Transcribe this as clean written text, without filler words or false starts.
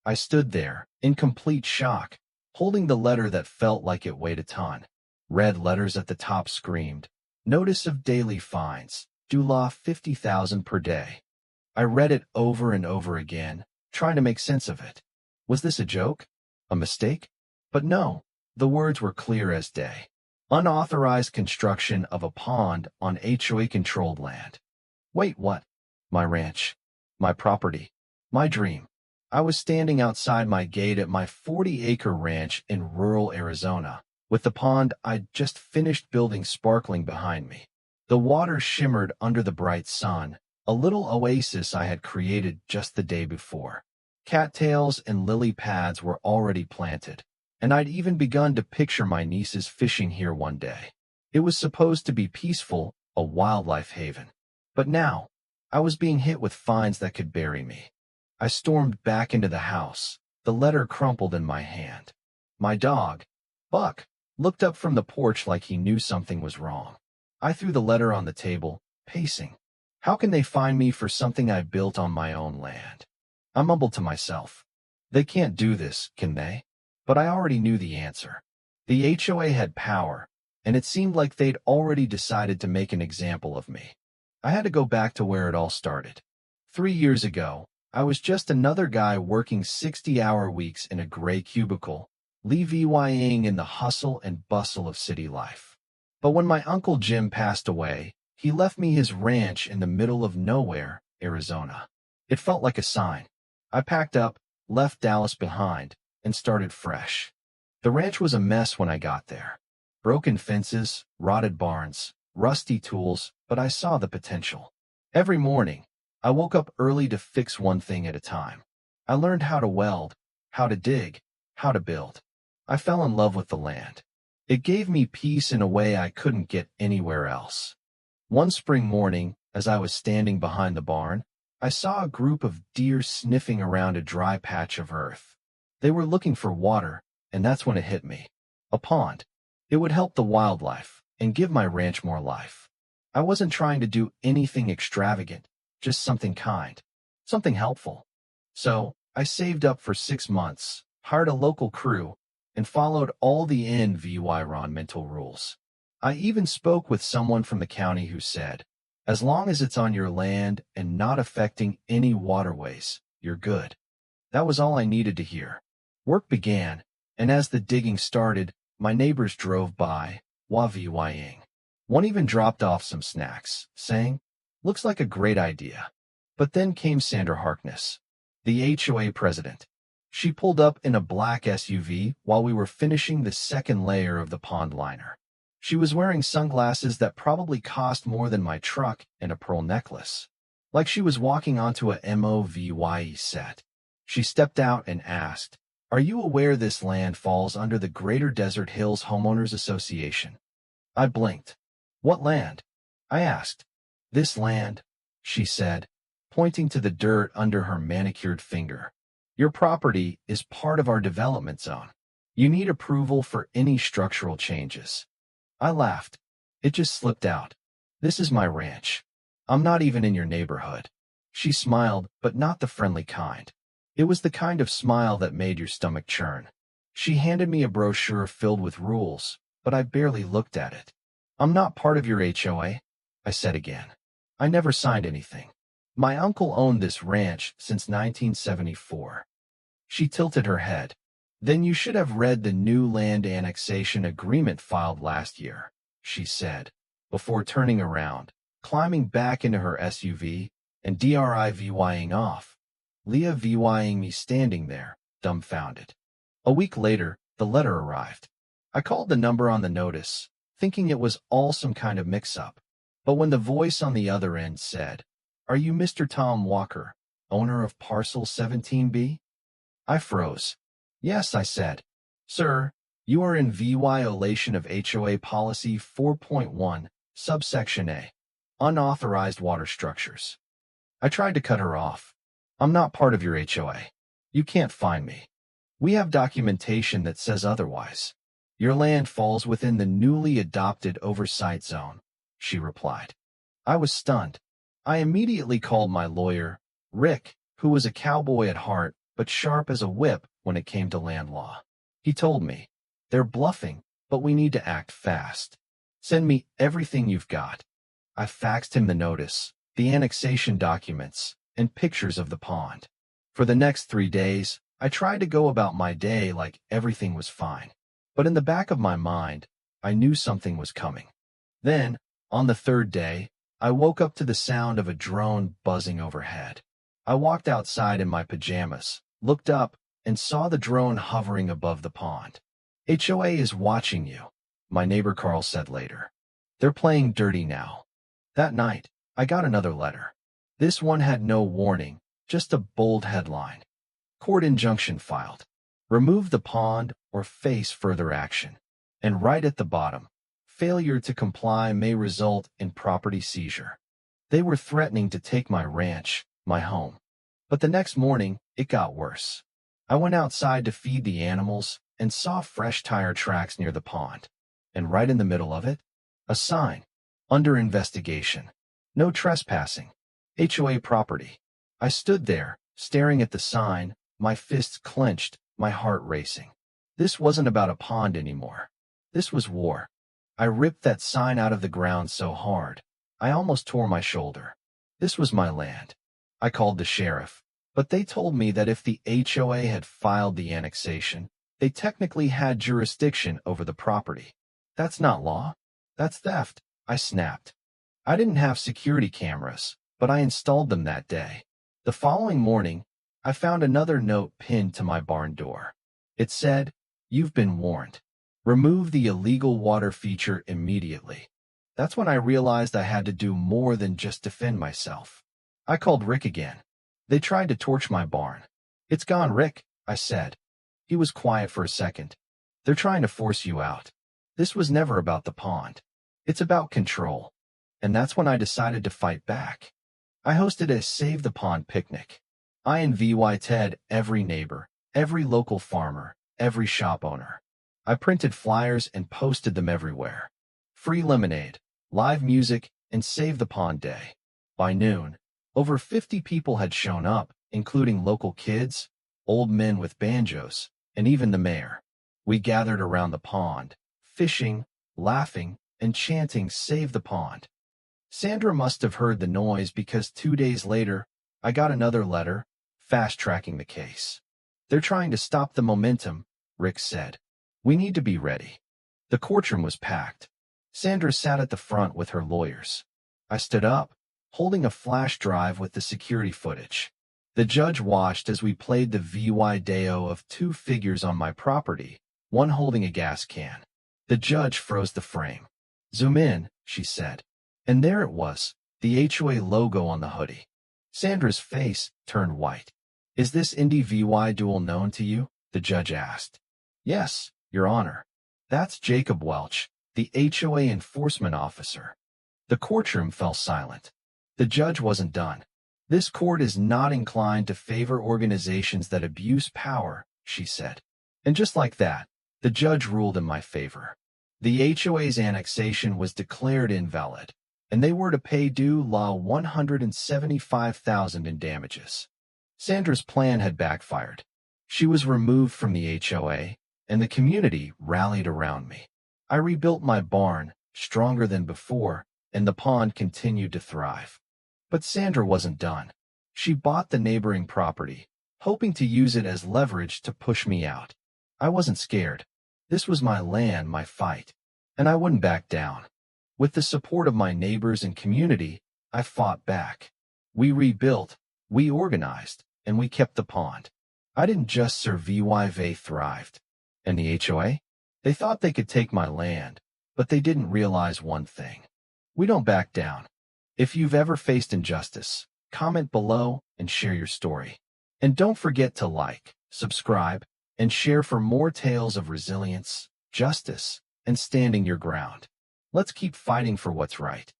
I stood there, in complete shock, holding the letter that felt like it weighed a ton. Red letters at the top screamed, "Notice of daily fines, due law 50,000 per day." I read it over and over again, trying to make sense of it. Was this a joke? A mistake? But no, the words were clear as day. Unauthorized construction of a pond on HOA-controlled land. Wait, what? My ranch. My property. My dream. I was standing outside my gate at my 40-acre ranch in rural Arizona, with the pond I'd just finished building sparkling behind me. The water shimmered under the bright sun, a little oasis I had created just the day before. Cattails and lily pads were already planted, and I'd even begun to picture my nieces fishing here one day. It was supposed to be peaceful, a wildlife haven. But now, I was being hit with fines that could bury me. I stormed back into the house, the letter crumpled in my hand. My dog, Buck, looked up from the porch like he knew something was wrong. I threw the letter on the table, pacing. How can they fine me for something I built on my own land? I mumbled to myself. They can't do this, can they? But I already knew the answer. The HOA had power, and it seemed like they'd already decided to make an example of me. I had to go back to where it all started. 3 years ago, I was just another guy working 60-hour weeks in a gray cubicle, living in the hustle and bustle of city life. But when my Uncle Jim passed away, he left me his ranch in the middle of nowhere, Arizona. It felt like a sign. I packed up, left Dallas behind, and started fresh. The ranch was a mess when I got there. Broken fences, rotted barns, rusty tools, but I saw the potential. Every morning, I woke up early to fix one thing at a time. I learned how to weld, how to dig, how to build. I fell in love with the land. It gave me peace in a way I couldn't get anywhere else. One spring morning, as I was standing behind the barn, I saw a group of deer sniffing around a dry patch of earth. They were looking for water, and that's when it hit me. A pond. It would help the wildlife and give my ranch more life. I wasn't trying to do anything extravagant, just something kind, something helpful. So, I saved up for 6 months, hired a local crew, and followed all the environmental rules. I even spoke with someone from the county who said, as long as it's on your land and not affecting any waterways, you're good. That was all I needed to hear. Work began, and as the digging started, my neighbors drove by, waving. One even dropped off some snacks, saying, "Looks like a great idea." But then came Sandra Harkness, the HOA president. She pulled up in a black SUV while we were finishing the second layer of the pond liner. She was wearing sunglasses that probably cost more than my truck and a pearl necklace. Like she was walking onto a movie set. She stepped out and asked, "Are you aware this land falls under the Greater Desert Hills Homeowners Association?" I blinked. "What land?" I asked. "This land," she said, pointing to the dirt under her manicured finger. "Your property is part of our development zone. You need approval for any structural changes." I laughed. It just slipped out. "This is my ranch. I'm not even in your neighborhood." She smiled, but not the friendly kind. It was the kind of smile that made your stomach churn. She handed me a brochure filled with rules, but I barely looked at it. "I'm not part of your HOA," I said again. "I never signed anything. My uncle owned this ranch since 1974. She tilted her head. "Then you should have read the new land annexation agreement filed last year," she said, before turning around, climbing back into her SUV, and driving off, leaving me standing there, dumbfounded. A week later, the letter arrived. I called the number on the notice, thinking it was all some kind of mix-up. But when the voice on the other end said, "Are you Mr. Tom Walker, owner of Parcel 17B?" I froze. "Yes," I said. "Sir, you are in violation of HOA Policy 4.1, subsection A, unauthorized water structures." I tried to cut her off. "I'm not part of your HOA. You can't fine me. We have documentation that says otherwise. Your land falls within the newly adopted oversight zone," she replied. I was stunned. I immediately called my lawyer, Rick, who was a cowboy at heart, but sharp as a whip when it came to land law. He told me, "They're bluffing, but we need to act fast. Send me everything you've got." I faxed him the notice, the annexation documents, and pictures of the pond. For the next 3 days, I tried to go about my day like everything was fine. But in the back of my mind, I knew something was coming. Then, on the third day, I woke up to the sound of a drone buzzing overhead. I walked outside in my pajamas, looked up, and saw the drone hovering above the pond. "HOA is watching you," my neighbor Carl said later. "They're playing dirty now." That night, I got another letter. This one had no warning, just a bold headline. "Court injunction filed. Remove the pond or face further action." And right at the bottom, "Failure to comply may result in property seizure." They were threatening to take my ranch, my home. But the next morning, it got worse. I went outside to feed the animals and saw fresh tire tracks near the pond. And right in the middle of it, a sign, "Under investigation. No trespassing. HOA property." I stood there, staring at the sign, my fists clenched, my heart racing. This wasn't about a pond anymore. This was war. I ripped that sign out of the ground so hard, I almost tore my shoulder. This was my land. I called the sheriff, but they told me that if the HOA had filed the annexation, they technically had jurisdiction over the property. That's not law. That's theft, I snapped. I didn't have security cameras, but I installed them that day. The following morning, I found another note pinned to my barn door. It said, "You've been warned. Remove the illegal water feature immediately." That's when I realized I had to do more than just defend myself. I called Rick again. They tried to torch my barn. "It's gone, Rick," I said. He was quiet for a second. "They're trying to force you out. This was never about the pond. It's about control." And that's when I decided to fight back. I hosted a Save the Pond picnic. I invited every neighbor, every local farmer, every shop owner. I printed flyers and posted them everywhere. Free lemonade, live music, and Save the Pond Day. By noon, over 50 people had shown up, including local kids, old men with banjos, and even the mayor. We gathered around the pond, fishing, laughing, and chanting "Save the Pond." Sandra must have heard the noise because 2 days later, I got another letter, fast-tracking the case. "They're trying to stop the momentum," Rick said. "We need to be ready." The courtroom was packed. Sandra sat at the front with her lawyers. I stood up, holding a flash drive with the security footage. The judge watched as we played the video of two figures on my property, one holding a gas can. The judge froze the frame. "Zoom in," she said. And there it was, the HOA logo on the hoodie. Sandra's face turned white. "Is this Indy VY duel known to you?" the judge asked. "Yes, Your Honor. That's Jacob Welch, the HOA enforcement officer." The courtroom fell silent. The judge wasn't done. "This court is not inclined to favor organizations that abuse power," she said. And just like that, the judge ruled in my favor. The HOA's annexation was declared invalid, and they were to pay due law $175,000 in damages. Sandra's plan had backfired. She was removed from the HOA, and the community rallied around me. I rebuilt my barn, stronger than before, and the pond continued to thrive. But Sandra wasn't done. She bought the neighboring property, hoping to use it as leverage to push me out. I wasn't scared. This was my land, my fight, and I wouldn't back down. With the support of my neighbors and community, I fought back. We rebuilt, we organized, and we kept the pond. I didn't just survive, they thrived. And the HOA? They thought they could take my land, but they didn't realize one thing. We don't back down. If you've ever faced injustice, comment below and share your story. And don't forget to like, subscribe, and share for more tales of resilience, justice, and standing your ground. Let's keep fighting for what's right.